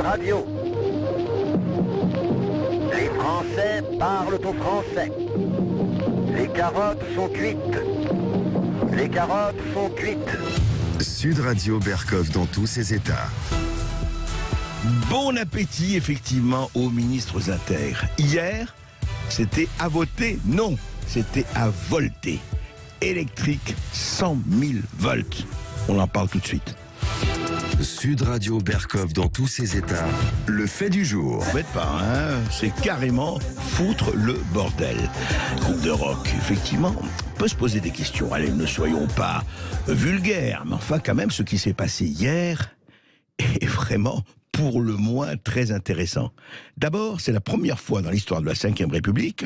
Radio. Les Français parlent au français. Les carottes sont cuites. Les carottes sont cuites. Sud Radio Berkov dans tous ses états. Bon appétit, effectivement, aux ministres intègres. Hier, c'était à voter? Non, c'était à volter. Électrique, 100 000 volts. On en parle tout de suite. Sud Radio Berkov dans tous ses états. Le fait du jour. Faites pas, hein, c'est carrément foutre le bordel. Groupe de rock, effectivement, on peut se poser des questions. Allez, ne soyons pas vulgaires, mais enfin, quand même, ce qui s'est passé hier est vraiment pour le moins très intéressant. D'abord, c'est la première fois dans l'histoire de la Ve République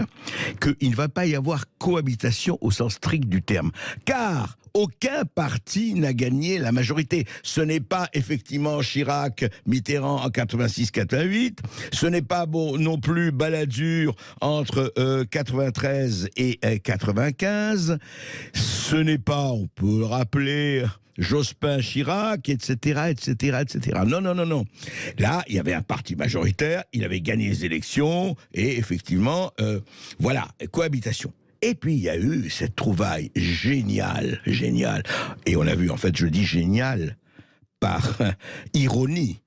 qu'il ne va pas y avoir cohabitation au sens strict du terme. Car aucun parti n'a gagné la majorité. Ce n'est pas effectivement Chirac, Mitterrand en 86-88. Ce n'est pas bon non plus Balladur entre 93 et 95. Ce n'est pas, on peut le rappeler, Jospin, Chirac, etc., etc., etc. Non, non, non, non. Là, il y avait un parti majoritaire, il avait gagné les élections, et effectivement, voilà, cohabitation. Et puis, il y a eu cette trouvaille géniale, géniale. Et on a vu, en fait, je dis génial par ironie,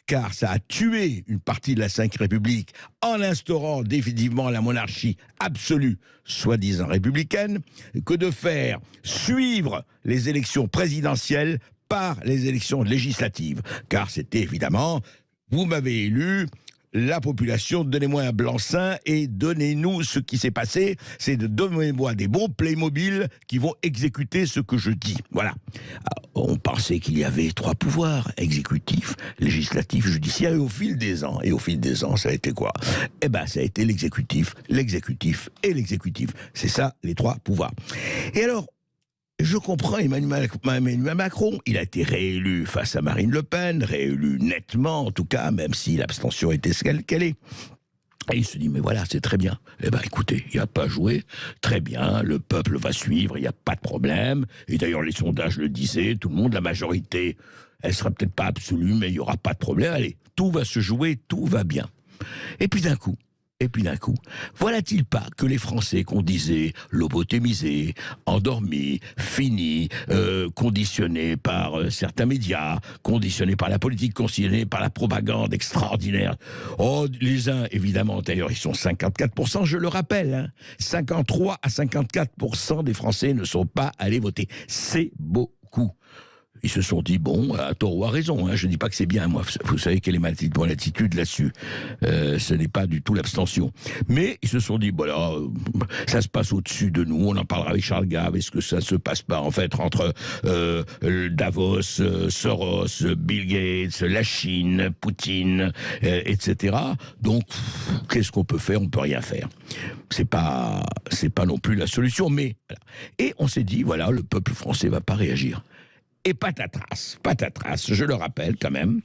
car ça a tué une partie de la Ve République en instaurant définitivement la monarchie absolue, soi-disant républicaine, que de faire suivre les élections présidentielles par les élections législatives. Car c'était évidemment, vous m'avez élu, la population, donnez-moi un blanc-seing et donnez-nous ce qui s'est passé, c'est de donner-moi des bons Playmobil qui vont exécuter ce que je dis. Voilà. Alors, on pensait qu'il y avait 3 pouvoirs, exécutif, législatif, judiciaire, et au fil des ans, ça a été quoi? Eh ben, ça a été l'exécutif et l'exécutif. C'est ça, les 3 pouvoirs. Et alors, je comprends Emmanuel Macron, il a été réélu face à Marine Le Pen, réélu nettement en tout cas, même si l'abstention était ce qu'elle est. Et il se dit, mais voilà, c'est très bien. Eh ben écoutez, il n'a pas joué, très bien, le peuple va suivre, il n'y a pas de problème. Et d'ailleurs, les sondages le disaient, tout le monde, la majorité, elle sera peut-être pas absolue, mais il n'y aura pas de problème. Allez, tout va se jouer, tout va bien. Et puis d'un coup, voilà-t-il pas que les Français qu'on disait lobotomisés, endormis, finis, conditionnés par certains médias, conditionnés par la politique, conditionnés par la propagande extraordinaire. Oh, les uns, évidemment, d'ailleurs, ils sont 54%, je le rappelle, hein, 53 à 54% des Français ne sont pas allés voter. C'est beaucoup. Ils se sont dit, bon, à tort ou à raison, hein, je ne dis pas que c'est bien, moi, vous savez quelle est mon attitude là-dessus, ce n'est pas du tout l'abstention. Mais ils se sont dit, voilà, ça se passe au-dessus de nous, on en parlera avec Charles Gave, est-ce que ça se passe pas, en fait, entre Davos, Soros, Bill Gates, la Chine, Poutine, etc. Donc, qu'est-ce qu'on peut faire? On ne peut rien faire. C'est pas non plus la solution, mais... Voilà. Et on s'est dit, voilà, le peuple français ne va pas réagir. Et patatras, je le rappelle quand même,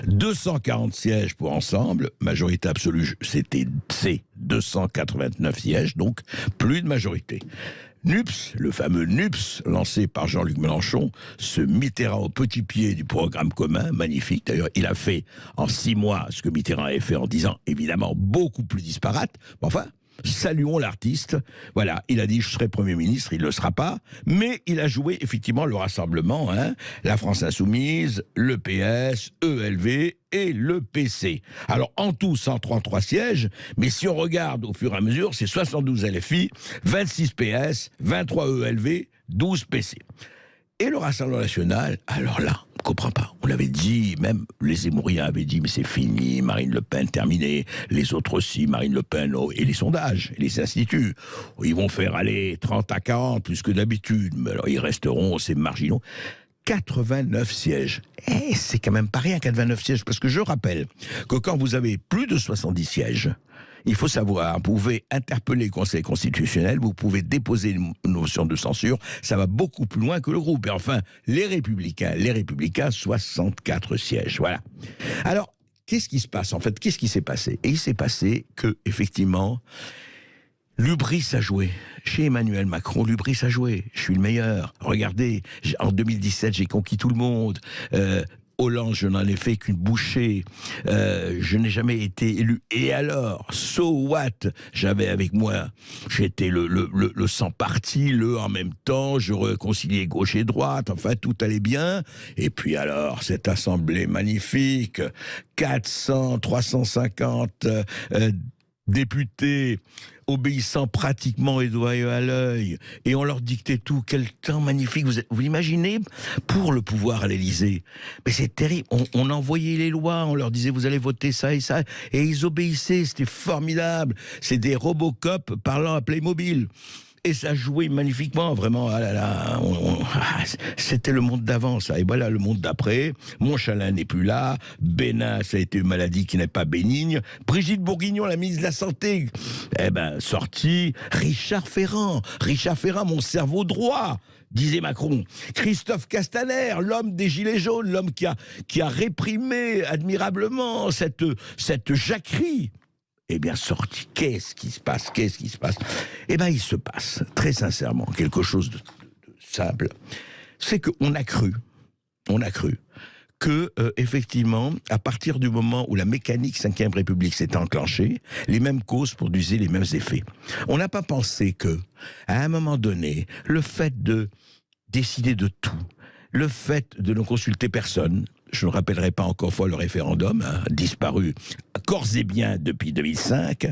240 sièges pour Ensemble, majorité absolue, c'est 289 sièges, donc plus de majorité. NUPS, le fameux NUPS, lancé par Jean-Luc Mélenchon, ce Mitterrand au petit pied du programme commun, magnifique. D'ailleurs, il a fait en 6 mois ce que Mitterrand avait fait en 10 ans, évidemment beaucoup plus disparate, mais enfin... Saluons l'artiste. Voilà, il a dit je serai Premier ministre, il ne le sera pas, mais il a joué effectivement le rassemblement, hein, la France Insoumise, le PS, ELV et le PC. Alors en tout 133 sièges, mais si on regarde au fur et à mesure, c'est 72 LFI, 26 PS, 23 ELV, 12 PC. Et le Rassemblement national, alors là, on ne comprend pas. On l'avait dit, même les Zemmouriens avaient dit, mais c'est fini, Marine Le Pen terminée, les autres aussi, Marine Le Pen, oh, et les sondages, et les instituts, ils vont faire aller 30 à 40, plus que d'habitude, mais alors ils resteront, ces marginaux. 89 sièges. Et c'est quand même pas rien, 89 sièges, parce que je rappelle que quand vous avez plus de 70 sièges, il faut savoir, vous pouvez interpeller le Conseil constitutionnel, vous pouvez déposer une motion de censure, ça va beaucoup plus loin que le groupe. Et enfin, les Républicains, 64 sièges, voilà. Alors, qu'est-ce qui se passe en fait? Qu'est-ce qui s'est passé? Et il s'est passé que, effectivement, l'hubris a joué. Chez Emmanuel Macron, l'hubris a joué. Je suis le meilleur. Regardez, en 2017, j'ai conquis tout le monde. Hollande, je n'en ai fait qu'une bouchée. Je n'ai jamais été élu. Et alors, so what? J'avais avec moi, j'étais le sans parti, le en même temps, je réconciliais gauche et droite, enfin tout allait bien. Et puis alors, cette assemblée magnifique, 400, 350 députés obéissant pratiquement les doigts à l'œil, et on leur dictait tout. Quel temps magnifique. Vous imaginez, pour le pouvoir à l'Élysée, mais c'est terrible. On envoyait les lois, on leur disait vous allez voter ça et ça, et ils obéissaient, c'était formidable. C'est des Robocop parlant à Playmobil. Et ça jouait magnifiquement, vraiment. Ah là là, c'était le monde d'avant, ça. Et voilà le monde d'après. Montchalin n'est plus là. Bénin, ça a été une maladie qui n'est pas bénigne. Brigitte Bourguignon, la ministre de la Santé, sortie. Richard Ferrand, mon cerveau droit, disait Macron. Christophe Castaner, l'homme des Gilets jaunes, l'homme qui a réprimé admirablement cette jacquerie. Eh bien, sorti, qu'est-ce qui se passe? Eh bien, il se passe, très sincèrement, quelque chose de simple. C'est qu'on a cru que, effectivement, à partir du moment où la mécanique 5e République s'est enclenchée, les mêmes causes produisaient les mêmes effets. On n'a pas pensé que, à un moment donné, le fait de décider de tout, le fait de ne consulter personne, je ne rappellerai pas encore fois le référendum, disparu corps et biens depuis 2005,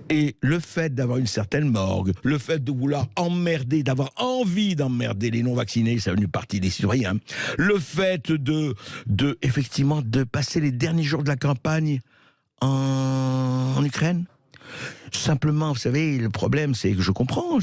et le fait d'avoir une certaine morgue, le fait de vouloir emmerder, d'avoir envie d'emmerder les non-vaccinés, ça a venu partie des citoyens, le fait effectivement, de passer les derniers jours de la campagne en Ukraine. Simplement, vous savez, le problème, c'est que je comprends,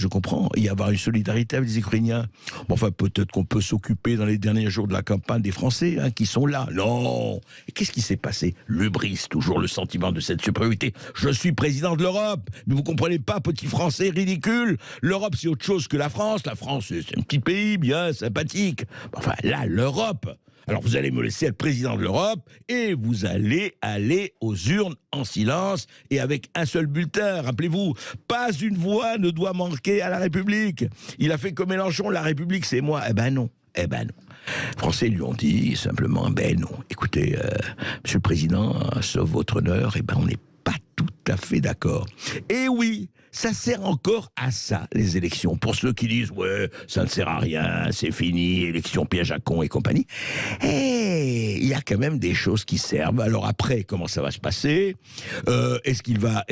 il y avoir une solidarité avec les Ukrainiens. Bon, enfin, peut-être qu'on peut s'occuper dans les derniers jours de la campagne des Français, qui sont là. Non. Et qu'est-ce qui s'est passé? L'hubris, toujours le sentiment de cette supériorité. Je suis président de l'Europe, mais vous comprenez pas, petit Français ridicule. L'Europe, c'est autre chose que la France. La France, c'est un petit pays bien sympathique. Enfin, là, l'Europe. Alors vous allez me laisser être président de l'Europe et vous allez aller aux urnes en silence et avec un seul bulletin. Rappelez-vous, pas une voix ne doit manquer à la République. Il a fait comme Mélenchon, la République c'est moi. Eh ben non. Les Français lui ont dit simplement, non, écoutez, Monsieur le Président, sauf votre honneur, on n'est pas tout à fait d'accord. Et oui, ça sert encore à ça, les élections. Pour ceux qui disent, ouais, ça ne sert à rien, c'est fini, élection piège à con et compagnie. Et il y a quand même des choses qui servent. Alors après, comment ça va se passer? Est-ce qu'il va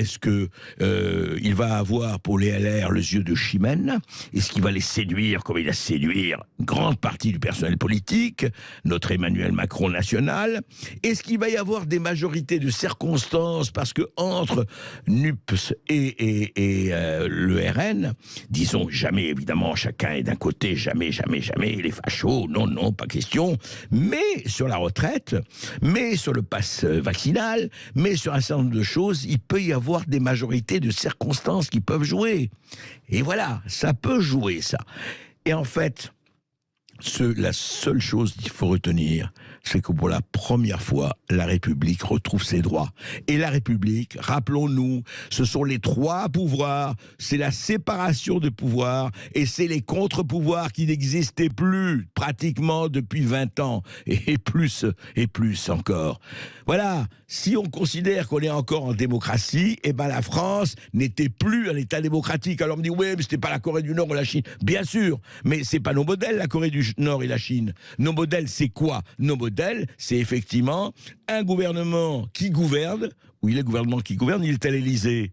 avoir pour les LR les yeux de Chimène? Est-ce qu'il va les séduire comme il a séduit une grande partie du personnel politique, notre Emmanuel Macron national? Est-ce qu'il va y avoir des majorités de circonstances parce que entre NUPS et le RN, disons jamais évidemment, chacun est d'un côté, jamais les fachos, non, pas question, mais sur la retraite, mais sur le pass vaccinal, mais sur un certain nombre de choses, il peut y avoir des majorités de circonstances qui peuvent jouer. Et voilà, ça peut jouer ça. Et en fait, la seule chose qu'il faut retenir, c'est que pour la première fois, la République retrouve ses droits. Et la République, rappelons-nous, ce sont les 3 pouvoirs, c'est la séparation de pouvoirs, et c'est les contre-pouvoirs qui n'existaient plus pratiquement depuis 20 ans, et plus encore. Voilà, si on considère qu'on est encore en démocratie, la France n'était plus un État démocratique. Alors on me dit, oui, mais c'était pas la Corée du Nord ou la Chine. Bien sûr, mais c'est pas nos modèles, la Corée du Nord et la Chine. Nos modèles, c'est quoi? Nos modèles, c'est effectivement un gouvernement qui gouverne. Oui, le gouvernement qui gouverne, il est à l'Élysée.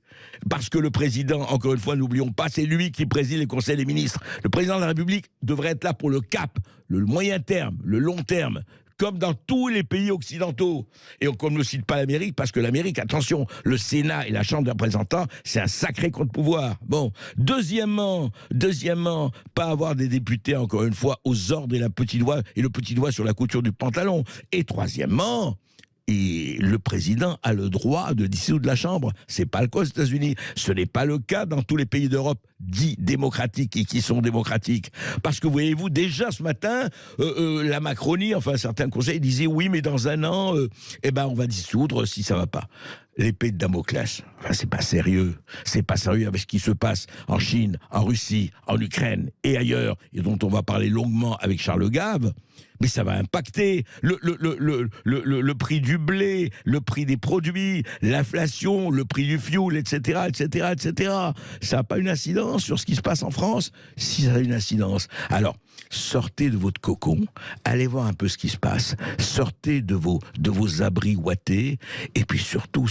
Parce que le président, encore une fois, n'oublions pas, c'est lui qui préside les conseils des ministres. Le président de la République devrait être là pour le cap, le moyen terme, le long terme, comme dans tous les pays occidentaux. Et on ne cite pas l'Amérique, parce que l'Amérique, attention, le Sénat et la Chambre des représentants, c'est un sacré contre-pouvoir. Bon. Deuxièmement, pas avoir des députés, encore une fois, aux ordres et le petit doigt sur la couture du pantalon. Et troisièmement, et le président a le droit de dissoudre la Chambre. C'est pas le cas aux États-Unis. Ce n'est pas le cas dans tous les pays d'Europe. dits démocratiques et qui sont démocratiques. Parce que voyez-vous, déjà ce matin, la Macronie, enfin certains conseils disaient oui, mais dans un an, on va dissoudre si ça va pas. L'épée de Damoclès, enfin, c'est pas sérieux. C'est pas sérieux avec ce qui se passe en Chine, en Russie, en Ukraine et ailleurs, et dont on va parler longuement avec Charles Gave. Mais ça va impacter le prix du blé, le prix des produits, l'inflation, le prix du fioul, etc., etc., etc. Ça n'a pas une incidence sur ce qui se passe en France? Si ça a une incidence. Alors, sortez de votre cocon, allez voir un peu ce qui se passe, sortez de vos abris ouatés, et puis surtout,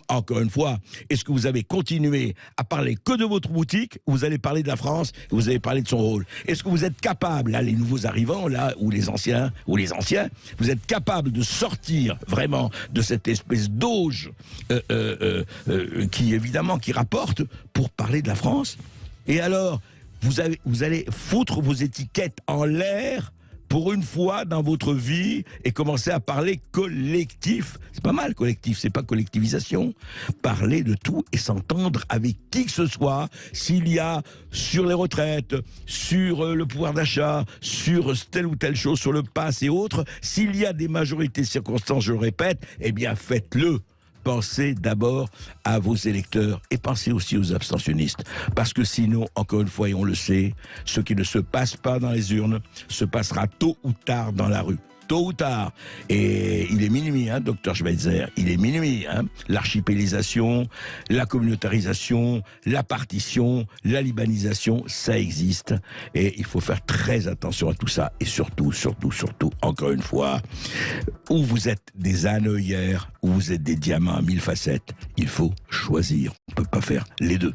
encore une fois, est-ce que vous avez continué à parler que de votre boutique, ou vous allez parler de la France, et vous allez parler de son rôle? Est-ce que vous êtes capable, là, les nouveaux arrivants, là, ou les anciens, vous êtes capable de sortir vraiment de cette espèce d'auge qui, évidemment, qui rapporte pour parler de la France? Et alors, vous allez foutre vos étiquettes en l'air pour une fois dans votre vie et commencer à parler collectif. C'est pas mal, collectif, c'est pas collectivisation. Parler de tout et s'entendre avec qui que ce soit, s'il y a sur les retraites, sur le pouvoir d'achat, sur telle ou telle chose, sur le pass et autres, s'il y a des majorités circonstances, je le répète, eh bien faites-le. Pensez d'abord à vos électeurs et pensez aussi aux abstentionnistes. Parce que sinon, encore une fois, et on le sait, ce qui ne se passe pas dans les urnes se passera tôt ou tard dans la rue. Tôt ou tard. Et il est minuit, docteur Schweitzer, il est minuit. L'archipélisation, la communautarisation, la partition, la libanisation, ça existe. Et il faut faire très attention à tout ça. Et surtout, encore une fois, où vous êtes des ânes hier, où vous êtes des diamants à 1000 facettes, il faut choisir. On ne peut pas faire les deux.